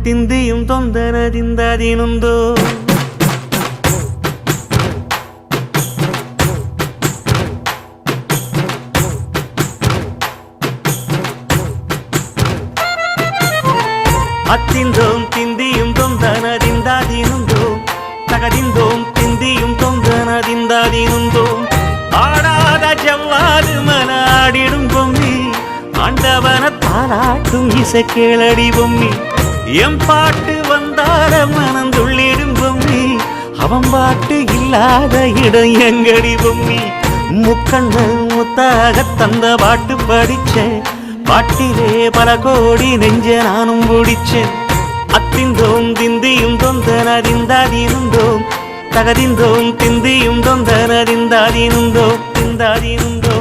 ತಿಂದಿಯುಂ ತೊಂದನದಿಂದದಿನುಂದೋ ಅತ್ತಿಂದೋಂ ತಿಂದಿಯುಂ ತೊಂದನದಿಂದದಿನುಂದೋ ತಗದಿಂದೋಂ ತಿಂದಿಯುಂ ತೊಂದನದಿಂದದಿನುಂದೋ ஆடாத ஜவ்வாது மனாடிடும் பொம்மி ஆண்டவன தாராட்டும் இசை கேளடி பொம்மி எம் பாட்டு வந்தார மனந்துள்ளிடும் பொம்மி அவன் பாட்டு இல்லாத இடம் எங்கடி பொம்மி முக்கண்ணு முத்தாக தந்த பாட்டு படிச்சேன் பாட்டிலே பல கோடி நெஞ்ச நானும் பிடிச்சேன் அத்திந்தோம் திந்தியும் தொந்தனதிந்தாதினுந்தோம் தகதிந்தோம் திந்தியும் தொந்தனதிந்தாதினுந்தோம் திந்தாதினுந்தோ